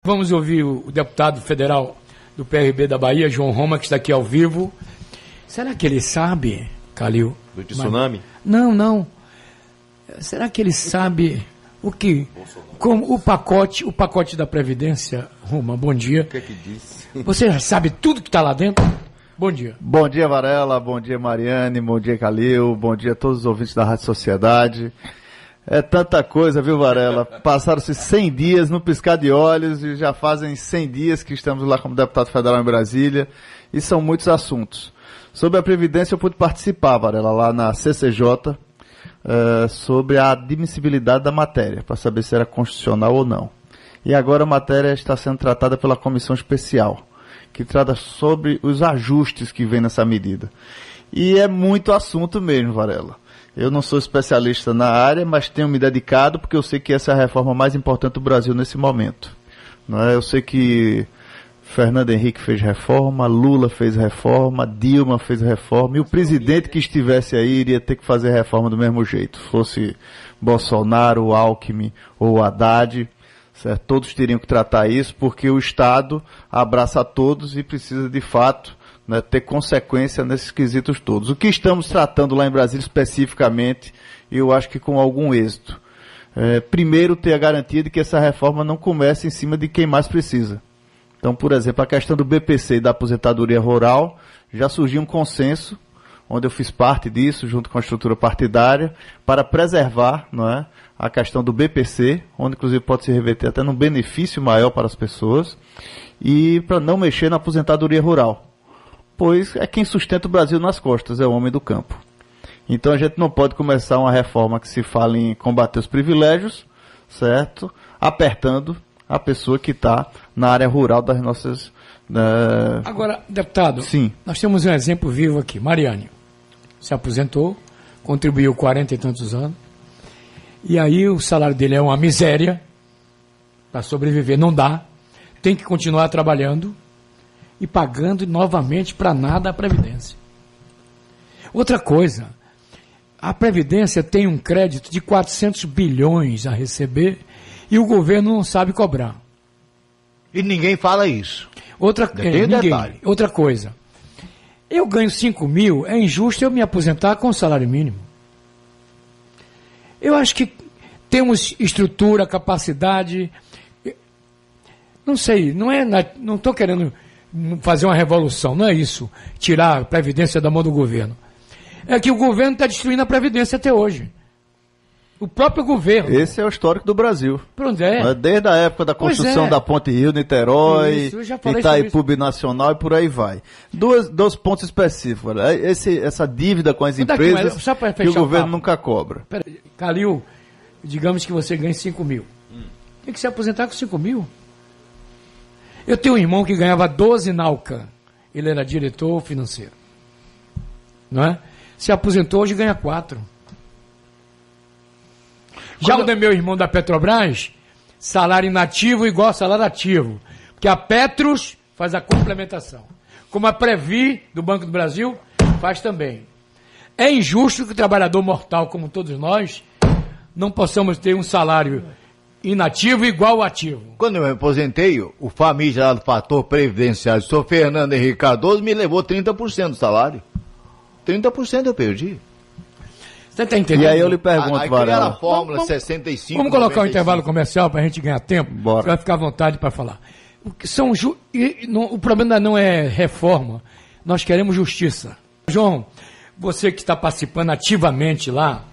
Vamos ouvir o deputado federal do PRB da Bahia, João Roma, que está aqui ao vivo. Será que ele sabe, Calil? Do tsunami? Não. Será que ele sabe o que? Como o pacote da Previdência, Roma, bom dia. O que é que disse? Você já sabe tudo que está lá dentro? Bom dia. Bom dia, Varela. Bom dia, Mariane. Bom dia, Calil. Bom dia a todos os ouvintes da Rádio Sociedade. É tanta coisa, viu, Varela? Passaram-se 100 dias no piscar de olhos e já fazem 100 dias que estamos lá como deputado federal em Brasília e são muitos assuntos. Sobre a Previdência eu pude participar, Varela, lá na CCJ, sobre a admissibilidade da matéria, para saber se era constitucional ou não. E agora a matéria está sendo tratada pela comissão especial, que trata sobre os ajustes que vem nessa medida. E é muito assunto mesmo, Varela. Eu não sou especialista na área, mas tenho me dedicado porque eu sei que essa é a reforma mais importante do Brasil nesse momento. Não é? Eu sei que Fernando Henrique fez reforma, Lula fez reforma, Dilma fez reforma, e o presidente que estivesse aí iria ter que fazer reforma do mesmo jeito. Fosse Bolsonaro, Alckmin ou Haddad, certo? Todos teriam que tratar isso porque o Estado abraça a todos e precisa de fato, né, ter consequência nesses quesitos todos. O que estamos tratando lá em Brasília especificamente, eu acho que com algum êxito. Primeiro, ter a garantia de que essa reforma não comece em cima de quem mais precisa. Então, por exemplo, a questão do BPC e da aposentadoria rural, já surgiu um consenso, onde eu fiz parte disso, junto com a estrutura partidária, para preservar, não é, a questão do BPC, onde inclusive pode se reverter até num benefício maior para as pessoas, e para não mexer na aposentadoria rural. Pois é quem sustenta o Brasil nas costas, é o homem do campo. Então a gente não pode começar uma reforma que se fala em combater os privilégios, certo? Apertando a pessoa que está na área rural das nossas... Agora, deputado, sim, nós temos um exemplo vivo aqui. Mariane se aposentou, contribuiu 40 e tantos anos, e aí o salário dele é uma miséria, para sobreviver não dá, tem que continuar trabalhando, e pagando novamente para nada a Previdência. Outra coisa, a Previdência tem um crédito de 400 bilhões a receber e o governo não sabe cobrar. E ninguém fala isso. Outra coisa, eu ganho 5 mil, é injusto eu me aposentar com o salário mínimo. Eu acho que temos estrutura, capacidade, não sei, não estou querendo fazer uma revolução, não é isso, tirar a Previdência da mão do governo. É que o governo está destruindo a Previdência até hoje. O próprio governo. Esse é o histórico do Brasil. Pronto, é. Desde a época da construção da Ponte Rio, Niterói, Itaipu Binacional e por aí vai. Dois pontos específicos. Essa dívida com as empresas que o governo nunca cobra. Calil, digamos que você ganha 5 mil. Tem que se aposentar com 5 mil. Eu tenho um irmão que ganhava 12 Nauca. Ele era diretor financeiro. Não é? Se aposentou, hoje ganha 4. Já o meu irmão da Petrobras, salário inativo igual a salário ativo. Porque a Petros faz a complementação. Como a Previ, do Banco do Brasil, faz também. É injusto que o trabalhador mortal, como todos nós, não possamos ter um salário inativo igual ao ativo. Quando eu me aposentei, o famigerado fator previdenciário, o senhor Fernando Henrique Cardoso me levou 30% do salário. 30% eu perdi. Você está entendendo? E aí eu lhe pergunto, Varela. A fórmula 65. Vamos colocar um intervalo comercial para a gente ganhar tempo? Bora. Você vai ficar à vontade para falar. O problema não é reforma, nós queremos justiça. João, você que está participando ativamente lá,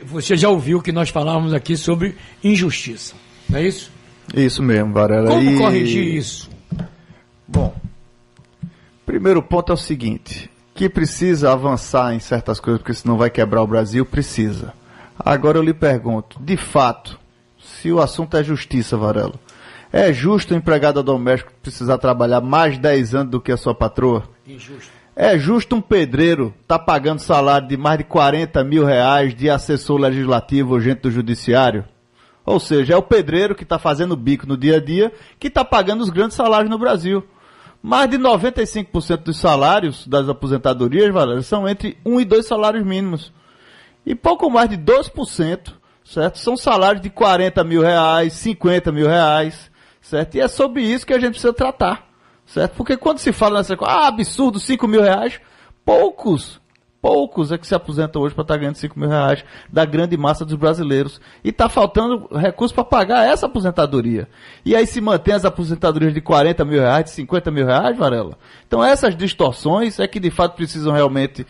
você já ouviu que nós falávamos aqui sobre injustiça, não é isso? Isso mesmo, Varela. Como corrigir isso? Bom, primeiro ponto é o seguinte, que precisa avançar em certas coisas, porque senão vai quebrar o Brasil, precisa. Agora eu lhe pergunto, de fato, se o assunto é justiça, Varela, é justo o empregado doméstico precisar trabalhar mais 10 anos do que a sua patroa? Injusto. É justo um pedreiro estar pagando salário de mais de 40 mil reais de assessor legislativo ou gente do judiciário? Ou seja, é o pedreiro que está fazendo bico no dia a dia que está pagando os grandes salários no Brasil. Mais de 95% dos salários das aposentadorias, Valério, são entre 1 e 2 salários mínimos. E pouco mais de 2%, certo? São salários de 40 mil reais, 50 mil reais, certo? E é sobre isso que a gente precisa tratar, certo? Porque quando se fala nessa coisa, absurdo, 5 mil reais, poucos é que se aposentam hoje para estar ganhando 5 mil reais da grande massa dos brasileiros. E está faltando recurso para pagar essa aposentadoria. E aí se mantém as aposentadorias de 40 mil reais, de 50 mil reais, Varela. Então essas distorções é que de fato precisam realmente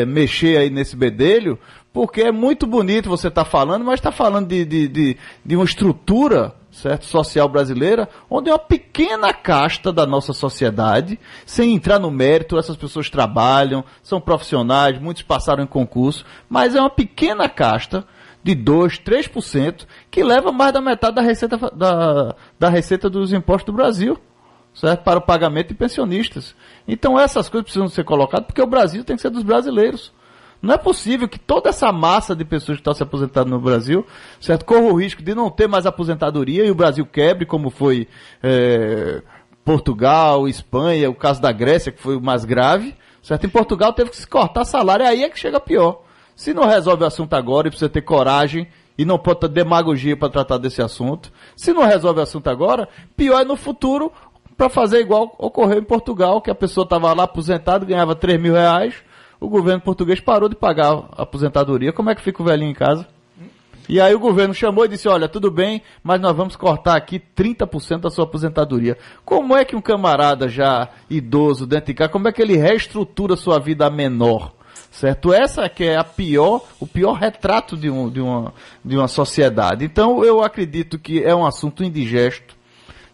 mexer aí nesse bedelho, porque é muito bonito você estar falando, mas está falando de uma estrutura, certo, social brasileira, onde é uma pequena casta da nossa sociedade, sem entrar no mérito, essas pessoas trabalham, são profissionais, muitos passaram em concurso, mas é uma pequena casta de 2%, 3%, que leva mais da metade da receita dos impostos do Brasil, certo, para o pagamento de pensionistas. Então essas coisas precisam ser colocadas, porque o Brasil tem que ser dos brasileiros. Não é possível que toda essa massa de pessoas que estão se aposentando no Brasil, certo, corra o risco de não ter mais aposentadoria e o Brasil quebre, como foi Portugal, Espanha, o caso da Grécia, que foi o mais grave, certo? Em Portugal teve que se cortar salário, aí é que chega pior. Se não resolve o assunto agora e precisa ter coragem e não pode ter demagogia para tratar desse assunto, se não resolve o assunto agora, pior é no futuro para fazer igual ocorreu em Portugal, que a pessoa estava lá aposentada, ganhava 3 mil reais, o governo português parou de pagar a aposentadoria. Como é que fica o velhinho em casa? E aí o governo chamou e disse, olha, tudo bem, mas nós vamos cortar aqui 30% da sua aposentadoria. Como é que um camarada já idoso dentro de casa, como é que ele reestrutura sua vida a menor? Certo? Essa que é o pior retrato de uma sociedade. Então eu acredito que é um assunto indigesto.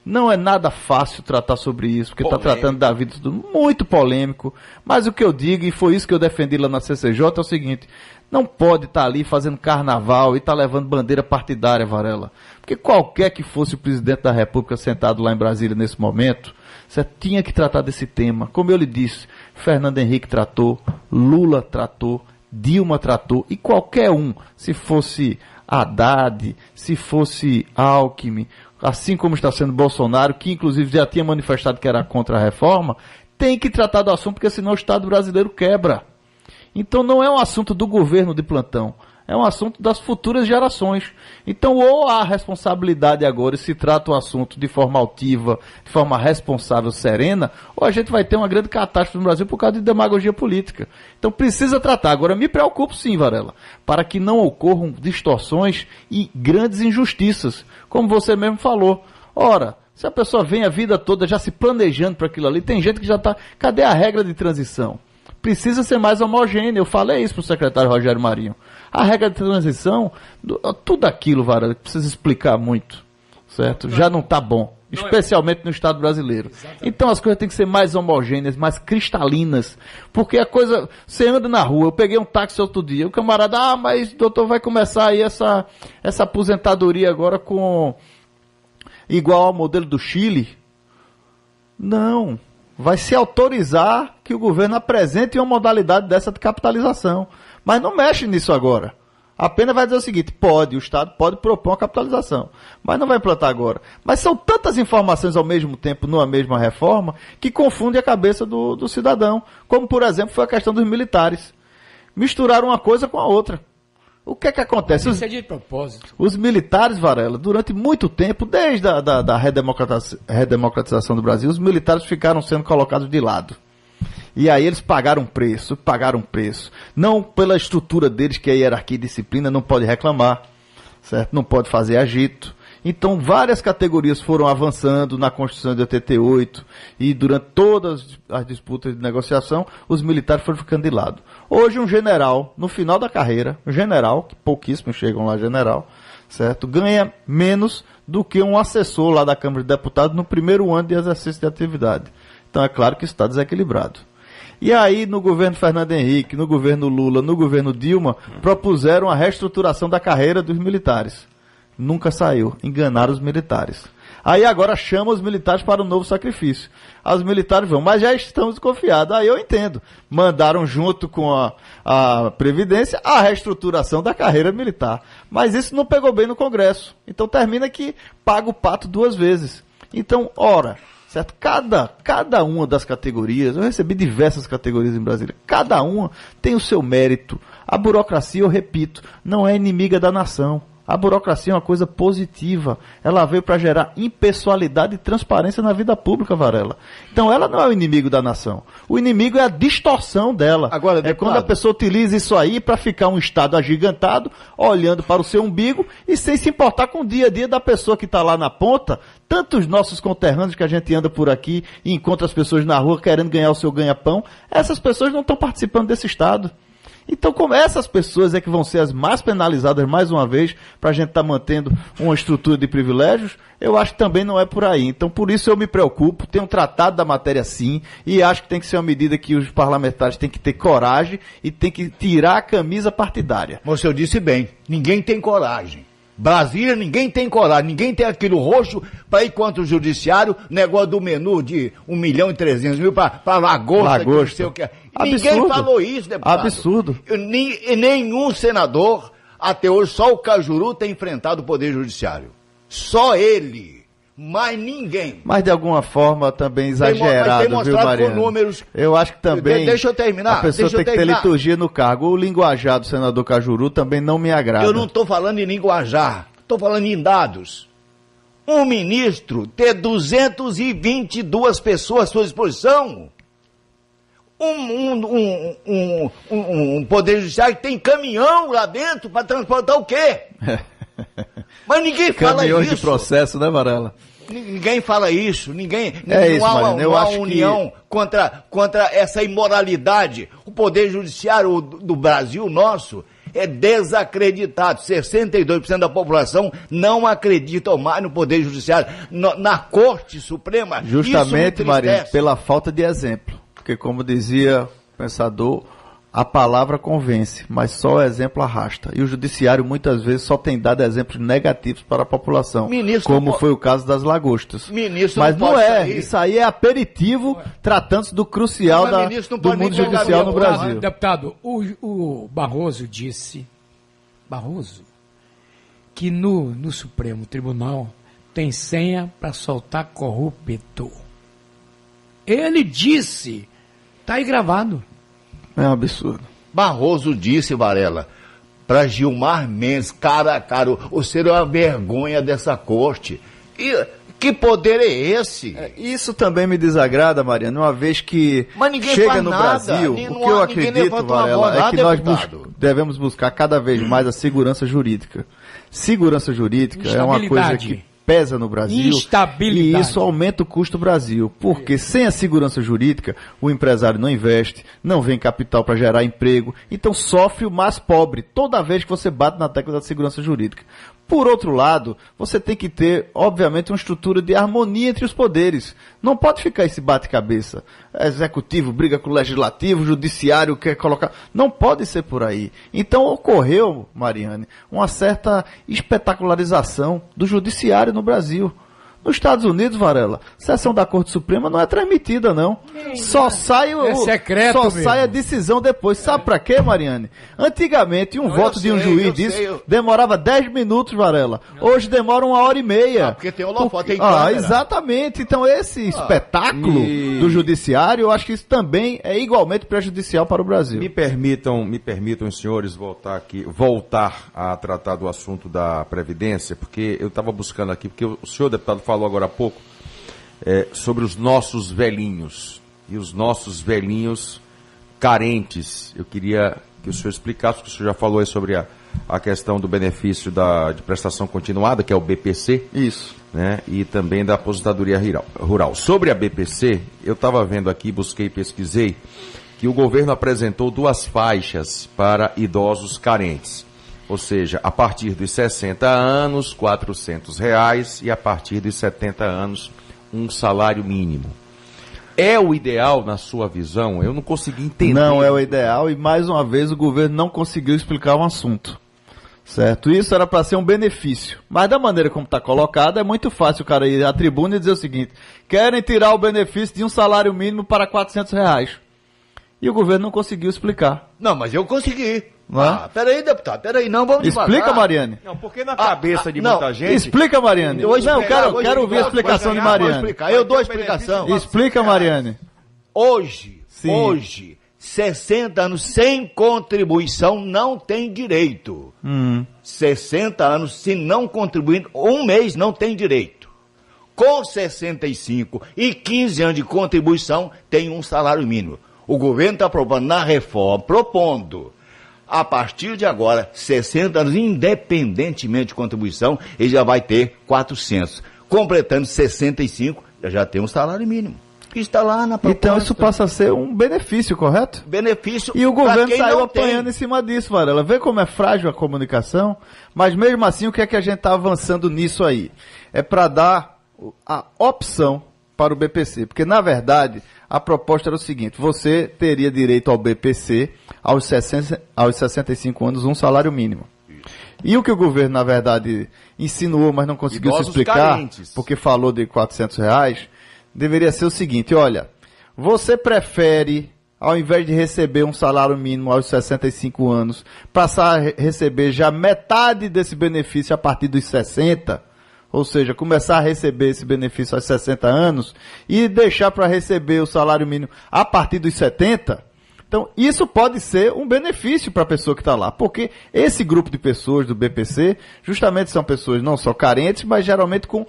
Não é nada fácil tratar sobre isso, porque está tratando da vida tudo muito polêmico. Mas o que eu digo, e foi isso que eu defendi lá na CCJ, é o seguinte: não pode estar ali fazendo carnaval e estar levando bandeira partidária, Varela. Porque qualquer que fosse o presidente da República sentado lá em Brasília nesse momento, você tinha que tratar desse tema. Como eu lhe disse, Fernando Henrique tratou, Lula tratou, Dilma tratou, e qualquer um, se fosse Haddad, se fosse Alckmin, assim como está sendo Bolsonaro, que inclusive já tinha manifestado que era contra a reforma, tem que tratar do assunto, porque senão o Estado brasileiro quebra. Então não é um assunto do governo de plantão, é um assunto das futuras gerações. Então ou há responsabilidade agora e se trata o assunto de forma altiva, de forma responsável, serena, ou a gente vai ter uma grande catástrofe no Brasil por causa de demagogia política. Então precisa tratar. Agora me preocupo sim, Varela, para que não ocorram distorções e grandes injustiças, como você mesmo falou. Ora, se a pessoa vem a vida toda já se planejando para aquilo ali, tem gente que já está... Cadê a regra de transição? Precisa ser mais homogênea. Eu falei isso para o secretário Rogério Marinho. A regra de transição, tudo aquilo, Varela, que precisa explicar muito, certo? Já não está bom, especialmente no Estado brasileiro. Exatamente. Então as coisas têm que ser mais homogêneas, mais cristalinas, porque a coisa, você anda na rua, eu peguei um táxi outro dia, o camarada, mas doutor, vai começar aí essa aposentadoria agora com igual ao modelo do Chile? Não. Vai se autorizar que o governo apresente uma modalidade dessa de capitalização. Mas não mexe nisso agora. Apenas vai dizer o seguinte, o Estado pode propor uma capitalização, mas não vai implantar agora. Mas são tantas informações ao mesmo tempo, numa mesma reforma, que confundem a cabeça do cidadão. Como, por exemplo, foi a questão dos militares. Misturaram uma coisa com a outra. O que é que acontece? Isso é de propósito. Os militares, Varela, durante muito tempo, desde a redemocratização do Brasil, os militares ficaram sendo colocados de lado. E aí eles pagaram preço. Não pela estrutura deles, que é hierarquia e disciplina, não pode reclamar, certo? Não pode fazer agito. Então várias categorias foram avançando na Constituição de 88 e durante todas as disputas de negociação, os militares foram ficando de lado. Hoje um general, no final da carreira, que pouquíssimos chegam lá general, certo? Ganha menos do que um assessor lá da Câmara de Deputados no primeiro ano de exercício de atividade. Então é claro que isso está desequilibrado. E aí, no governo Fernando Henrique, no governo Lula, no governo Dilma, propuseram a reestruturação da carreira dos militares. Nunca saiu. Enganaram os militares. Aí agora chama os militares para um novo sacrifício. Os militares vão, mas já estamos desconfiados. Aí eu entendo. Mandaram junto com a Previdência a reestruturação da carreira militar. Mas isso não pegou bem no Congresso. Então termina que paga o pato duas vezes. Então, ora... certo? Cada uma das categorias, eu recebi diversas categorias em Brasília, cada uma tem o seu mérito. A burocracia, eu repito, não é inimiga da nação. A burocracia é uma coisa positiva. Ela veio para gerar impessoalidade e transparência na vida pública, Varela. Então ela não é o inimigo da nação. O inimigo é a distorção dela. Agora, é quando a pessoa utiliza isso aí para ficar um Estado agigantado, olhando para o seu umbigo e sem se importar com o dia a dia da pessoa que está lá na ponta. Tantos nossos conterrâneos que a gente anda por aqui e encontra as pessoas na rua querendo ganhar o seu ganha-pão, essas pessoas não estão participando desse Estado. Então, como essas pessoas é que vão ser as mais penalizadas, mais uma vez, para a gente estar mantendo uma estrutura de privilégios, eu acho que também não é por aí. Então, por isso eu me preocupo, tenho tratado da matéria sim, e acho que tem que ser uma medida que os parlamentares têm que ter coragem e tem que tirar a camisa partidária. Mas o senhor disse bem, ninguém tem coragem. Brasília, ninguém tem coragem, ninguém tem aquilo roxo para ir contra o judiciário, negócio do menu de 1.300.000 para lagosta, não sei o que. Ninguém falou isso, deputado. Absurdo. Nenhum senador, até hoje, só o Cajuru tem enfrentado o Poder Judiciário. Só ele. Mais ninguém. Mas de alguma forma também exagerado, viu, Mariano? Números. Eu acho que também. Deixa eu terminar. A pessoa tem que ter liturgia no cargo. O linguajar do senador Cajuru também não me agrada. Eu não estou falando em linguajar, estou falando em dados. Um ministro ter 222 pessoas à sua disposição. Um Poder Judiciário que tem caminhão lá dentro para transportar o quê? Mas ninguém fala isso. Caminhões de processo, né, Varela? Ninguém fala isso. Não há união contra essa imoralidade. O Poder Judiciário do Brasil nosso é desacreditado. 62% da população não acredita mais no Poder Judiciário, na Corte Suprema. Justamente, Mariano, pela falta de exemplo. Porque, como dizia o pensador, a palavra convence, mas só o exemplo arrasta. E o judiciário muitas vezes só tem dado exemplos negativos para a população, como foi o caso das lagostas. Mas não é, isso aí é aperitivo, tratando-se do crucial do mundo judicial no Brasil. Deputado, o Barroso disse, que no Supremo Tribunal tem senha para soltar corrupto. Ele disse, está aí gravado. É um absurdo. Barroso disse, Varela, para Gilmar Mendes, cara a cara, o senhor é uma vergonha dessa corte. E que poder é esse? Isso também me desagrada, Mariano, uma vez que chega no Brasil, o que eu acredito, Varela, é que nós devemos buscar cada vez mais a segurança jurídica. Segurança jurídica é uma coisa que pesa no Brasil e isso aumenta o custo do Brasil, porque sem a segurança jurídica o empresário não investe, não vem capital para gerar emprego, então sofre o mais pobre toda vez que você bate na tecla da segurança jurídica. Por outro lado, você tem que ter, obviamente, uma estrutura de harmonia entre os poderes. Não pode ficar esse bate-cabeça. Executivo briga com o legislativo, o judiciário quer colocar... Não pode ser por aí. Então ocorreu, Mariane, uma certa espetacularização do judiciário no Brasil. Nos Estados Unidos, Varela, sessão da Corte Suprema não é transmitida, não. Só sai sai a decisão depois. Sabe pra quê, Mariane? Antigamente, voto de um juiz disso demorava 10 minutos, Varela. Hoje demora 1h30. Porque tem holofote em câmera. Exatamente. Então, esse espetáculo do judiciário, eu acho que isso também é igualmente prejudicial para o Brasil. Me permitam, senhores, voltar a tratar do assunto da Previdência, porque eu estava buscando aqui, porque o senhor, deputado, falou agora há pouco sobre os nossos velhinhos e os nossos velhinhos carentes. Eu queria que o senhor explicasse, porque o senhor já falou aí sobre a questão do benefício de prestação continuada, que é o BPC. Isso. Né, e também da aposentadoria rural. Sobre a BPC, eu estava vendo aqui, busquei e pesquisei, que o governo apresentou 2 faixas para idosos carentes. Ou seja, a partir dos 60 anos, R$ 400, e a partir dos 70 anos, um salário mínimo. É o ideal na sua visão? Eu não consegui entender. Não é o ideal e, mais uma vez, o governo não conseguiu explicar um assunto. Certo? Isso era para ser um benefício. Mas da maneira como está colocado, é muito fácil o cara ir à tribuna e dizer o seguinte: querem tirar o benefício de um salário mínimo para R$ 400. E o governo não conseguiu explicar. Não, mas eu consegui. Peraí, deputado, não, vamos devagar. Explica, Mariane. Não, porque na cabeça de muita gente... Explica, Mariane. Quero ouvir a explicação de Mariane. Eu dou a explicação. Explica, Mariane. Hoje, 60 anos sem contribuição não tem direito. 60 anos, se não contribuindo, um mês não tem direito. Com 65 e 15 anos de contribuição, tem um salário mínimo. O governo está propondo na reforma, a partir de agora, 60 anos, independentemente de contribuição, ele já vai ter 400. Completando 65, já tem um salário mínimo. Que está lá na proposta. Então isso passa a ser um benefício, correto? Benefício. E o governo saiu não apanhando em cima disso, Varela. Vê como é frágil a comunicação, mas mesmo assim o que é que a gente está avançando nisso aí? É para dar a opção para o BPC, porque na verdade a proposta era o seguinte: você teria direito ao BPC aos 65 anos, um salário mínimo. E o que o governo na verdade insinuou, mas não conseguiu se explicar, carentes, porque falou de R$400, deveria ser o seguinte: olha, você prefere, ao invés de receber um salário mínimo aos 65 anos, passar a receber já metade desse benefício a partir dos 60, ou seja, começar a receber esse benefício aos 60 anos e deixar para receber o salário mínimo a partir dos 70? Então, isso pode ser um benefício para a pessoa que está lá, porque esse grupo de pessoas do BPC, justamente são pessoas não só carentes, mas geralmente com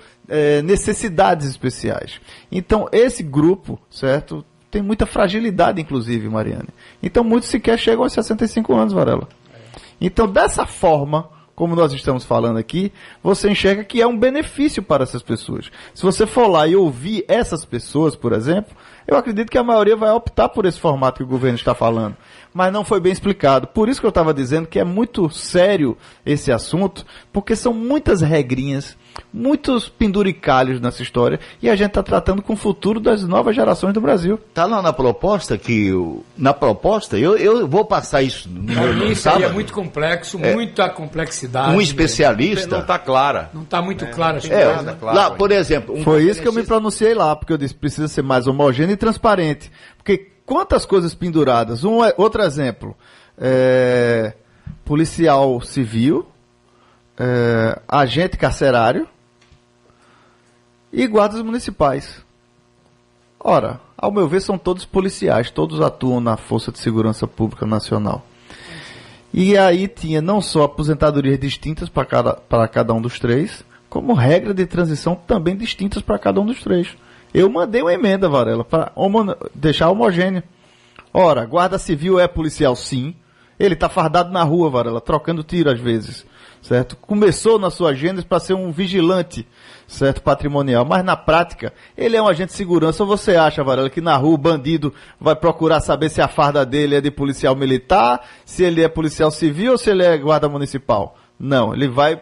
necessidades especiais. Então, esse grupo, certo, tem muita fragilidade, inclusive, Mariane. Então, muitos sequer chegam aos 65 anos, Varela. Então, dessa forma, como nós estamos falando aqui, você enxerga que é um benefício para essas pessoas. Se você for lá e ouvir essas pessoas, por exemplo, eu acredito que a maioria vai optar por esse formato que o governo está falando. Mas não foi bem explicado. Por isso que eu estava dizendo que é muito sério esse assunto, porque são muitas regrinhas, muitos penduricalhos nessa história, e a gente está tratando com o futuro das novas gerações do Brasil. Está lá na proposta eu vou passar isso no meu sábado. É muito complexo, muita complexidade. Um especialista. Não está clara. Não está muito clara. Lá, por exemplo... Foi isso que eu me pronunciei lá, porque eu disse precisa ser mais homogêneo e transparente. Porque quantas coisas penduradas. Outro exemplo. Policial civil, agente carcerário e guardas municipais. Ora, ao meu ver, são todos policiais, todos atuam na Força de Segurança Pública Nacional. E aí tinha não só aposentadorias distintas para cada um dos três, como regra de transição também distintas para cada um dos três. Eu mandei uma emenda, Varela, para deixar homogêneo. Ora, guarda civil é policial, sim. Ele está fardado na rua, Varela, trocando tiro às vezes, certo? Começou na sua agenda para ser um vigilante, certo, patrimonial, mas na prática ele é um agente de segurança. Ou você acha, Varela, que na rua o bandido vai procurar saber se a farda dele é de policial militar, se ele é policial civil ou se ele é guarda municipal? Não, ele vai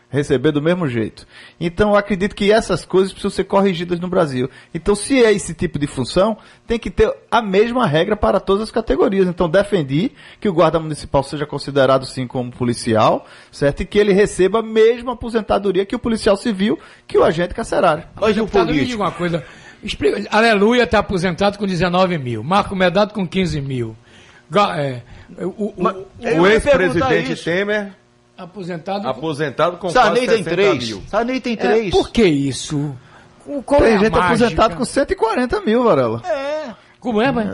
receber do mesmo jeito. Então eu acredito que essas coisas precisam ser corrigidas no Brasil. Então, se é esse tipo de função, tem que ter a mesma regra para todas as categorias. Então defendi que o guarda municipal seja considerado sim como policial, certo? E que ele receba a mesma aposentadoria que o policial civil, que o agente carcerário. Mas o político... Me diga uma coisa. Aleluia está aposentado com 19 mil. Marco Medrado com 15 mil. O ex-presidente Temer... Aposentado com Sarney quase 60 mil. Sarney tem 3. Por que isso? Tem gente aposentado com 140 mil, Varela. Como é, mãe?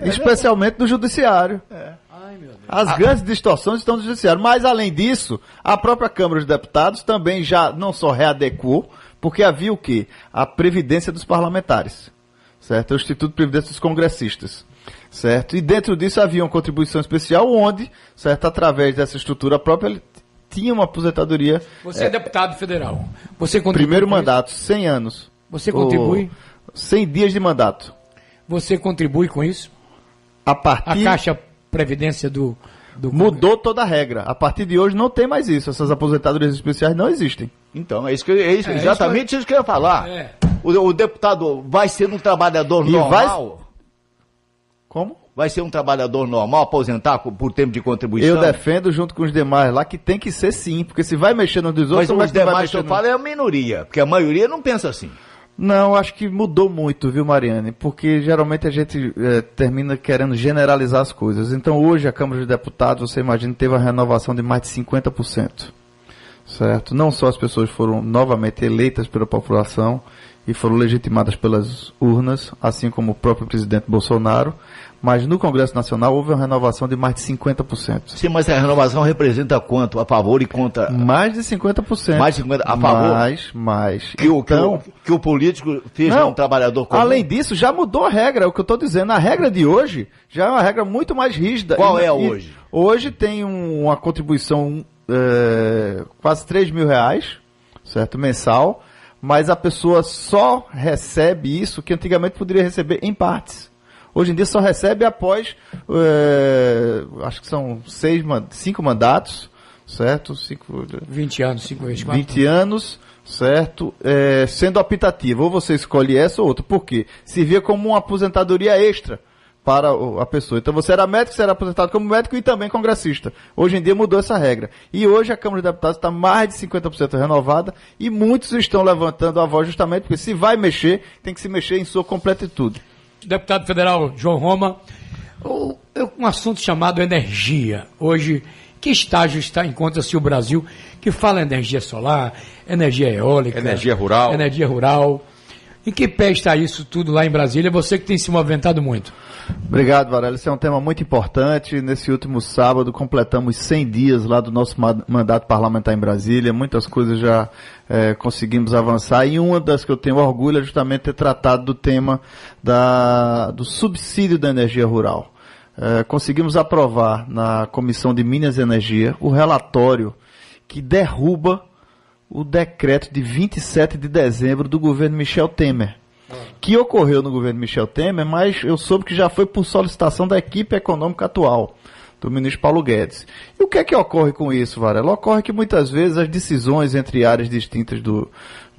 Especialmente no judiciário. Ai, meu Deus. As grandes distorções estão no judiciário. Mas, além disso, a própria Câmara dos Deputados também já não só readequou, porque havia o quê? A Previdência dos Parlamentares. Certo? O Instituto de Previdência dos Congressistas. Certo? E dentro disso havia uma contribuição especial onde, certo, através dessa estrutura própria, ele tinha uma aposentadoria. Você é deputado federal. Você contribui. Primeiro mandato, 100 anos. Você contribui? 100 dias de mandato. Você contribui com isso? A Caixa Previdência do mudou toda a regra. A partir de hoje não tem mais isso. Essas aposentadorias especiais não existem. Então, exatamente isso que eu ia falar. O deputado vai ser um trabalhador normal? Como? Vai ser um trabalhador normal aposentar por tempo de contribuição? Eu defendo junto com os demais lá que tem que ser sim, porque se vai mexer nos dos outros... Mas os demais que eu falo é a minoria, porque a maioria não pensa assim. Não, acho que mudou muito, viu, Mariane? Porque geralmente a gente termina querendo generalizar as coisas. Então hoje a Câmara de Deputados, você imagina, teve uma renovação de mais de 50%. certo? Não só as pessoas foram novamente eleitas pela população e foram legitimadas pelas urnas, assim como o próprio presidente Bolsonaro, mas no Congresso Nacional houve uma renovação de mais de 50%. Sim, mas a renovação representa quanto? A favor e contra? Mais de 50%. Mais de 50%? A favor? Mais. Que o político fez um trabalhador comum? Além disso, já mudou a regra, é o que eu estou dizendo. A regra de hoje já é uma regra muito mais rígida. Qual é hoje? Hoje tem uma contribuição quase R$3.000, certo? Mensal, mas a pessoa só recebe isso que antigamente poderia receber em partes. Hoje em dia só recebe após, acho que são 5 mandatos, certo? 20 anos, 5 vezes 4. 20 anos, certo? Sendo optativo, ou você escolhe essa ou outra. Por quê? Servia como uma aposentadoria extra para a pessoa. Então você era médico, você era aposentado como médico e também congressista. Hoje em dia mudou essa regra. E hoje a Câmara de Deputados está mais de 50% renovada e muitos estão levantando a voz justamente porque se vai mexer, tem que se mexer em sua completitude. Deputado federal João Roma, um assunto chamado energia. Hoje, que estágio encontra-se o Brasil que fala energia solar, energia eólica, energia rural? Energia rural. Em que pé está isso tudo lá em Brasília? Você que tem se movimentado muito. Obrigado, Varela. Esse é um tema muito importante. Nesse último sábado completamos 100 dias lá do nosso mandato parlamentar em Brasília. Muitas coisas já conseguimos avançar. E uma das que eu tenho orgulho é justamente ter tratado do tema do subsídio da energia rural. Conseguimos aprovar na Comissão de Minas e Energia o relatório que derruba o decreto de 27 de dezembro do governo Michel Temer, que ocorreu no governo Michel Temer, mas eu soube que já foi por solicitação da equipe econômica atual, do ministro Paulo Guedes. E o que é que ocorre com isso, Varela? Ocorre que muitas vezes as decisões entre áreas distintas do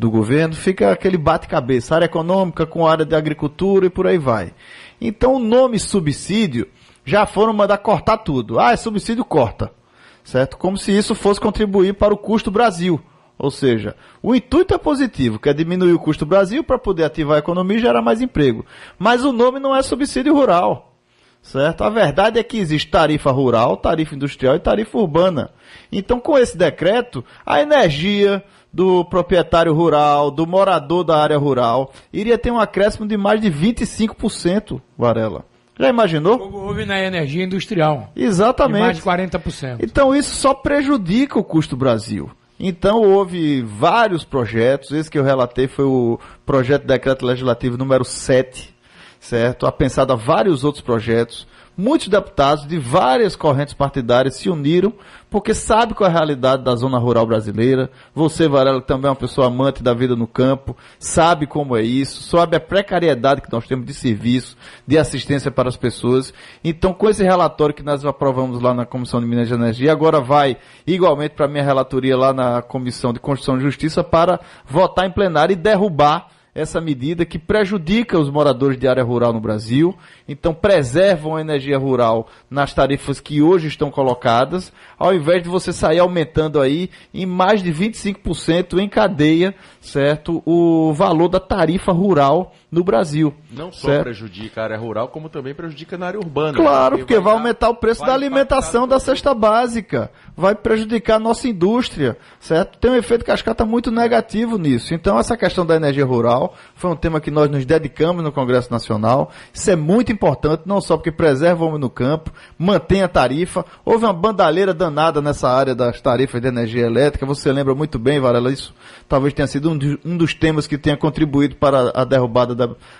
governo fica aquele bate-cabeça, área econômica com a área de agricultura e por aí vai. Então o nome subsídio já foram mandar cortar tudo. É subsídio, corta, certo? Como se isso fosse contribuir para o custo Brasil. Ou seja, o intuito é positivo, que é diminuir o custo do Brasil para poder ativar a economia e gerar mais emprego. Mas o nome não é subsídio rural, certo? A verdade é que existe tarifa rural, tarifa industrial e tarifa urbana. Então, com esse decreto, a energia do proprietário rural, do morador da área rural, iria ter um acréscimo de mais de 25%, Varela. Já imaginou? Houve na energia industrial. Exatamente. De mais de 40%. Então, isso só prejudica o custo do Brasil. Então houve vários projetos, esse que eu relatei foi o projeto de decreto legislativo número 7, certo? Apensado a vários outros projetos. Muitos deputados de várias correntes partidárias se uniram, porque sabe qual é a realidade da zona rural brasileira. Você, Varela, que também é uma pessoa amante da vida no campo, sabe como é isso, sabe a precariedade que nós temos de serviço, de assistência para as pessoas. Então, com esse relatório que nós aprovamos lá na Comissão de Minas e Energia, agora vai igualmente para a minha relatoria lá na Comissão de Constituição e Justiça para votar em plenário e derrubar essa medida que prejudica os moradores de área rural no Brasil. Então preservam a energia rural nas tarifas que hoje estão colocadas, ao invés de você sair aumentando aí em mais de 25% em cadeia, certo, o valor da tarifa rural no Brasil. Não só prejudica a área rural, como também prejudica na área urbana. Claro, porque vai aumentar o preço da alimentação da cesta básica, vai prejudicar a nossa indústria, certo? Tem um efeito cascata muito negativo nisso. Então essa questão da energia rural foi um tema que nós nos dedicamos no Congresso Nacional. Isso é muito importante, não só porque preserva o homem no campo, mantém a tarifa. Houve uma bandalheira danada nessa área das tarifas de energia elétrica. Você lembra muito bem, Varela, isso talvez tenha sido um dos temas que tenha contribuído para a derrubada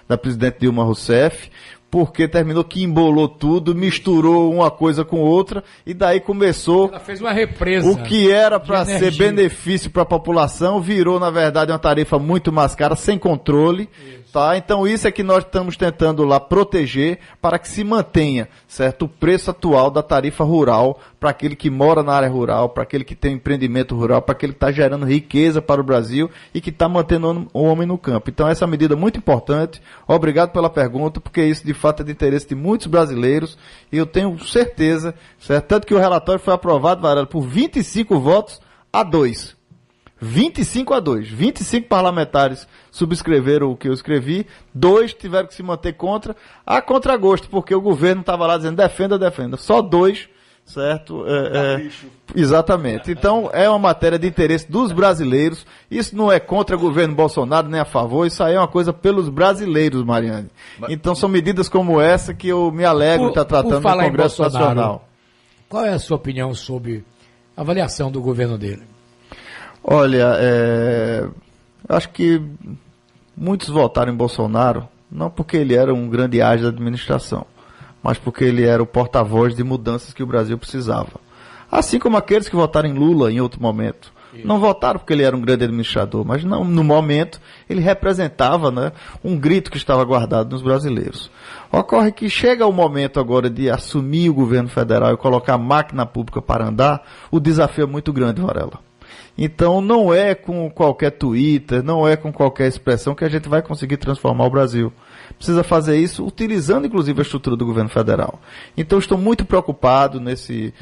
da presidente Dilma Rousseff, porque terminou que embolou tudo, misturou uma coisa com outra, e daí começou... Ela fez uma represa. O que era para ser benefício para a população, virou, na verdade, uma tarifa muito mais cara, sem controle. Tá? Então isso é que nós estamos tentando lá proteger para que se mantenha, certo, o preço atual da tarifa rural para aquele que mora na área rural, para aquele que tem um empreendimento rural, para aquele que está gerando riqueza para o Brasil e que está mantendo o homem no campo. Então essa é uma medida muito importante. Obrigado pela pergunta, porque isso de fato é de interesse de muitos brasileiros e eu tenho certeza, certo, tanto que o relatório foi aprovado, Varela, por 25 votos a 2. 25-2. 25 parlamentares subscreveram o que eu escrevi, 2 tiveram que se manter contra, a contragosto, porque o governo estava lá dizendo defenda, defenda. Só 2 certo? Exatamente. Então, é uma matéria de interesse dos brasileiros. Isso não é contra o governo Bolsonaro, nem a favor. Isso aí é uma coisa pelos brasileiros, Mariane. Então, são medidas como essa que eu me alegro de estar tratando no Congresso Nacional. Qual é a sua opinião sobre a avaliação do governo dele? Olha, acho que muitos votaram em Bolsonaro, não porque ele era um grande ágio da administração, mas porque ele era o porta-voz de mudanças que o Brasil precisava. Assim como aqueles que votaram em Lula em outro momento. Não votaram porque ele era um grande administrador, mas não, no momento ele representava, né, um grito que estava guardado nos brasileiros. Ocorre que chega o momento agora de assumir o governo federal e colocar a máquina pública para andar, o desafio é muito grande, Varela. Então não é com qualquer Twitter, não é com qualquer expressão que a gente vai conseguir transformar o Brasil. Precisa fazer isso utilizando inclusive a estrutura do governo federal. Então estou muito preocupado nesse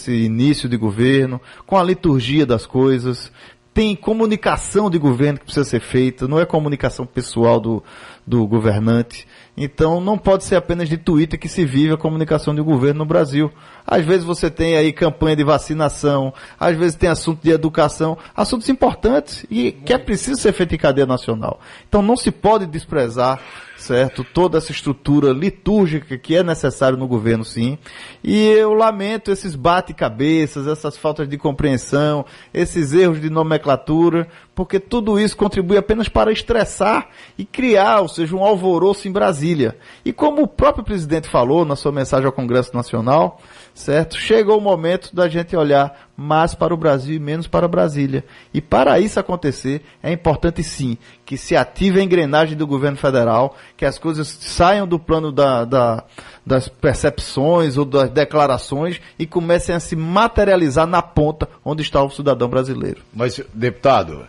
início de governo, com a liturgia das coisas. Tem comunicação de governo que precisa ser feita, não é comunicação pessoal do governante. Então não pode ser apenas de Twitter que se vive a comunicação de governo no Brasil. Às vezes você tem aí campanha de vacinação, às vezes tem assunto de educação, assuntos importantes e que é preciso ser feito em cadeia nacional. Então não se pode desprezar, certo, toda essa estrutura litúrgica que é necessário no governo, sim. E eu lamento esses bate-cabeças, essas faltas de compreensão, esses erros de nomenclatura, porque tudo isso contribui apenas para estressar e criar, ou seja, um alvoroço em Brasília. E como o próprio presidente falou na sua mensagem ao Congresso Nacional, certo? Chegou o momento da gente olhar mais para o Brasil e menos para Brasília. E para isso acontecer, é importante sim que se ative a engrenagem do governo federal, que as coisas saiam do plano das percepções ou das declarações e comecem a se materializar na ponta onde está o cidadão brasileiro. Mas, deputado,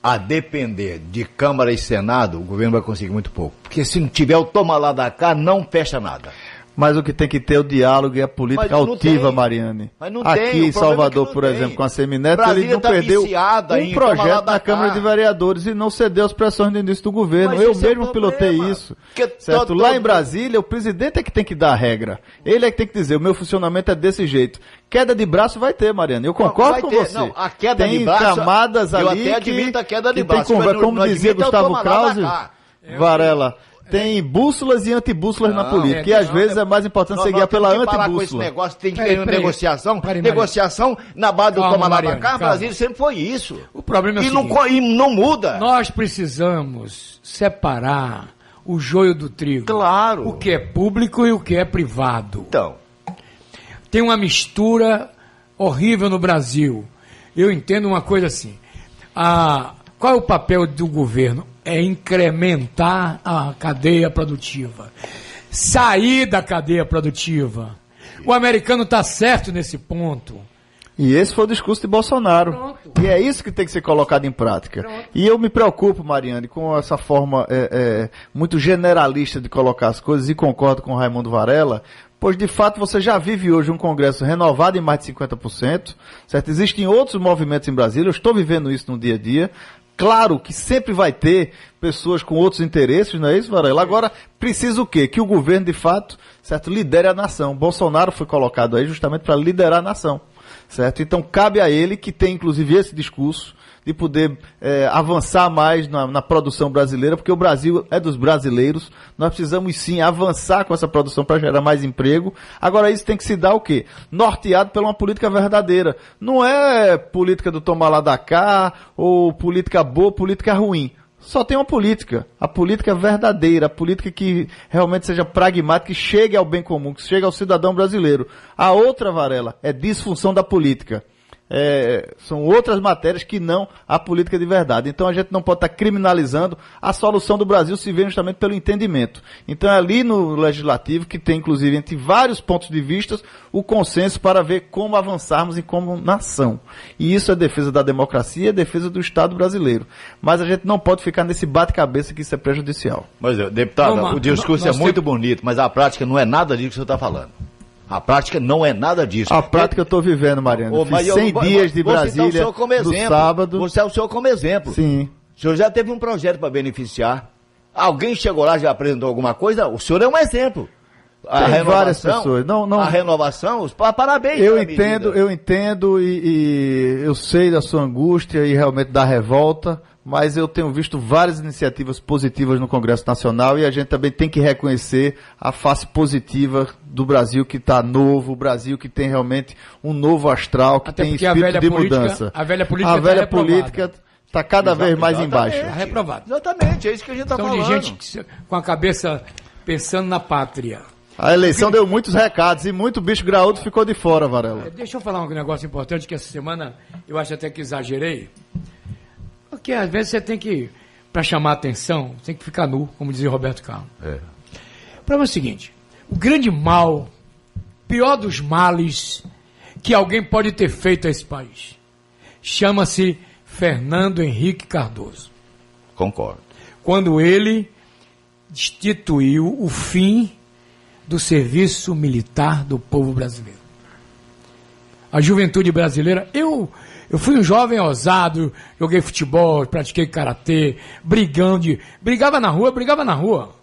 a depender de Câmara e Senado, o governo vai conseguir muito pouco. Porque se não tiver o toma lá da cá, não fecha nada. Mas o que tem que ter é o diálogo e a política altiva, Mariane. Aqui em Salvador, por exemplo, com a Semineto, ele não perdeu um projeto na Câmara de Vereadores e não cedeu às pressões do início do governo. Eu mesmo pilotei isso. Certo? Lá em Brasília, o presidente é que tem que dar a regra. Ele é que tem que dizer, o meu funcionamento é desse jeito. Queda de braço vai ter, Mariane. Eu concordo com você. Não, a queda de braço, tem camadas ali eu até admito a queda de braço. Como dizia Gustavo Krause, Varela, tem bússolas e antibússolas na política. E às vezes é mais importante você guiar pela antibússola. Esse negócio tem que ter negociação. Negociação na base do toma lá da cá. Brasília sempre foi isso. O problema é o seguinte, e não muda. Nós precisamos separar o joio do trigo. Claro. O que é público e o que é privado. Então. Tem uma mistura horrível no Brasil. Eu entendo uma coisa assim. Qual é o papel do governo? É incrementar a cadeia produtiva. Sair da cadeia produtiva. O americano está certo nesse ponto. E esse foi o discurso de Bolsonaro. Pronto. E é isso que tem que ser colocado em prática. Pronto. E eu me preocupo, Mariane, com essa forma muito generalista de colocar as coisas, e concordo com o Raimundo Varela, pois de fato você já vive hoje um Congresso renovado em mais de 50%, certo? Existem outros movimentos em Brasília, eu estou vivendo isso no dia a dia. Claro que sempre vai ter pessoas com outros interesses, não é isso, Varela? Agora, precisa o quê? Que o governo, de fato, certo, lidere a nação. Bolsonaro foi colocado aí justamente para liderar a nação, certo? Então, cabe a ele, que tem inclusive esse discurso, de poder avançar mais na produção brasileira, porque o Brasil é dos brasileiros, nós precisamos sim avançar com essa produção para gerar mais emprego. Agora isso tem que se dar o quê? Norteado por uma política verdadeira. Não é política do tomar lá da cá, ou política boa, política ruim. Só tem uma política, a política verdadeira, a política que realmente seja pragmática, que chegue ao bem comum, que chegue ao cidadão brasileiro. A outra, Varela, é disfunção da política. São outras matérias que não a política de verdade. Então a gente não pode estar criminalizando. A solução do Brasil se vê justamente pelo entendimento. Então é ali no Legislativo que tem, inclusive, entre vários pontos de vista, o consenso para ver como avançarmos em como nação. E isso é defesa da democracia, é defesa do Estado brasileiro. Mas a gente não pode ficar nesse bate-cabeça que isso é prejudicial. Mas, deputado, o discurso é muito bonito, mas a prática não é nada disso que você está falando. A prática não é nada disso. A prática eu estou vivendo, Mariano. Fiz 100 dias de Brasília no sábado. Você é o senhor como exemplo. Sim. O senhor já teve um projeto para beneficiar. Alguém chegou lá e já apresentou alguma coisa? O senhor é um exemplo. Tem várias pessoas. Não. A renovação, parabéns. Eu entendo e eu sei da sua angústia e realmente da revolta, mas eu tenho visto várias iniciativas positivas no Congresso Nacional e a gente também tem que reconhecer a face positiva do Brasil que está novo, o Brasil que tem realmente um novo astral, que tem espírito de mudança. A velha política está cada vez mais embaixo. Está reprovada. Exatamente, é isso que a gente está falando. De gente com a cabeça pensando na pátria. A eleição deu muitos recados e muito bicho graúdo ficou de fora, Varela. Deixa eu falar um negócio importante que essa semana eu acho até que exagerei. Porque às vezes você tem que, para chamar a atenção, tem que ficar nu, como dizia Roberto Carlos. O problema é o seguinte, o grande mal, pior dos males que alguém pode ter feito a esse país, chama-se Fernando Henrique Cardoso. Concordo. Quando ele instituiu o fim do serviço militar do povo brasileiro. A juventude brasileira, eu fui um jovem ousado, joguei futebol, pratiquei karatê, brigava na rua.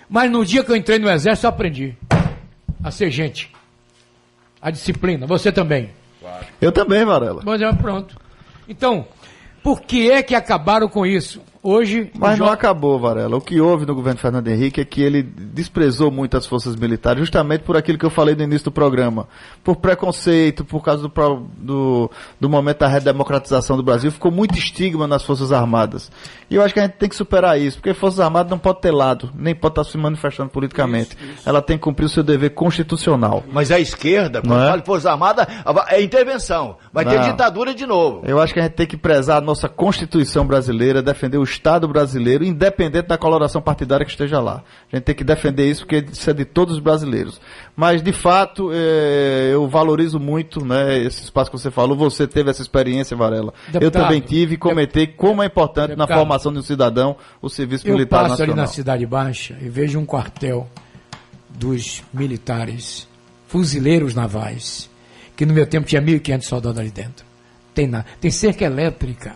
Mas no dia que eu entrei no exército eu aprendi a ser gente. A disciplina, você também. Claro. Eu também, Varela. Mas pronto. Então, por que é que acabaram com isso? Hoje... Mas não acabou, Varela. O que houve no governo Fernando Henrique é que ele desprezou muito as forças militares, justamente por aquilo que eu falei no início do programa. Por preconceito, por causa do momento da redemocratização do Brasil, ficou muito estigma nas forças armadas. E eu acho que a gente tem que superar isso, porque forças armadas não pode ter lado, nem pode estar se manifestando politicamente. Isso. Ela tem que cumprir o seu dever constitucional. Mas a esquerda, quando fala de forças armadas, é intervenção. Vai ter ditadura de novo. Eu acho que a gente tem que prezar a nossa Constituição brasileira, defender o Estado brasileiro, independente da coloração partidária que esteja lá. A gente tem que defender isso, porque isso é de todos os brasileiros. Mas, de fato, eu valorizo muito, né, esse espaço que você falou. Você teve essa experiência, Varela. Deputado, eu também tive e comentei como é importante na formação de um cidadão o serviço militar nacional. Eu passo ali na Cidade Baixa e vejo um quartel dos militares, fuzileiros navais, que no meu tempo tinha 1.500 soldados ali dentro. Tem cerca elétrica.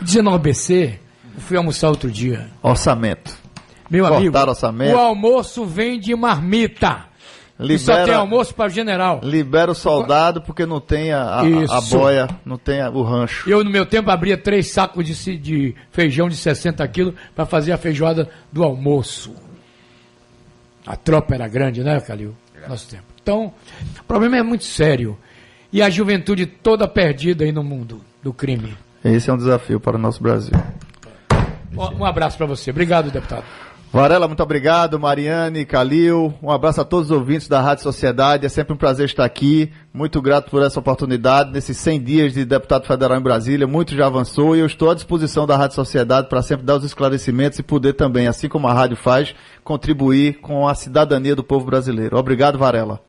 19BC, eu fui almoçar outro dia. Orçamento. Meu amigo, orçamento. O almoço vem de marmita. Só tem almoço para o general. Libera o soldado porque não tem a boia, não tem o rancho. Eu, no meu tempo, abria 3 sacos de feijão de 60 quilos para fazer a feijoada do almoço. A tropa era grande, né, Calil? Nosso tempo. Então, o problema é muito sério. E a juventude toda perdida aí no mundo do crime. Esse é um desafio para o nosso Brasil. Um abraço para você. Obrigado, deputado. Varela, muito obrigado. Mariane, Calil, um abraço a todos os ouvintes da Rádio Sociedade. É sempre um prazer estar aqui. Muito grato por essa oportunidade. Nesses 100 dias de deputado federal em Brasília, muito já avançou e eu estou à disposição da Rádio Sociedade para sempre dar os esclarecimentos e poder também, assim como a rádio faz, contribuir com a cidadania do povo brasileiro. Obrigado, Varela.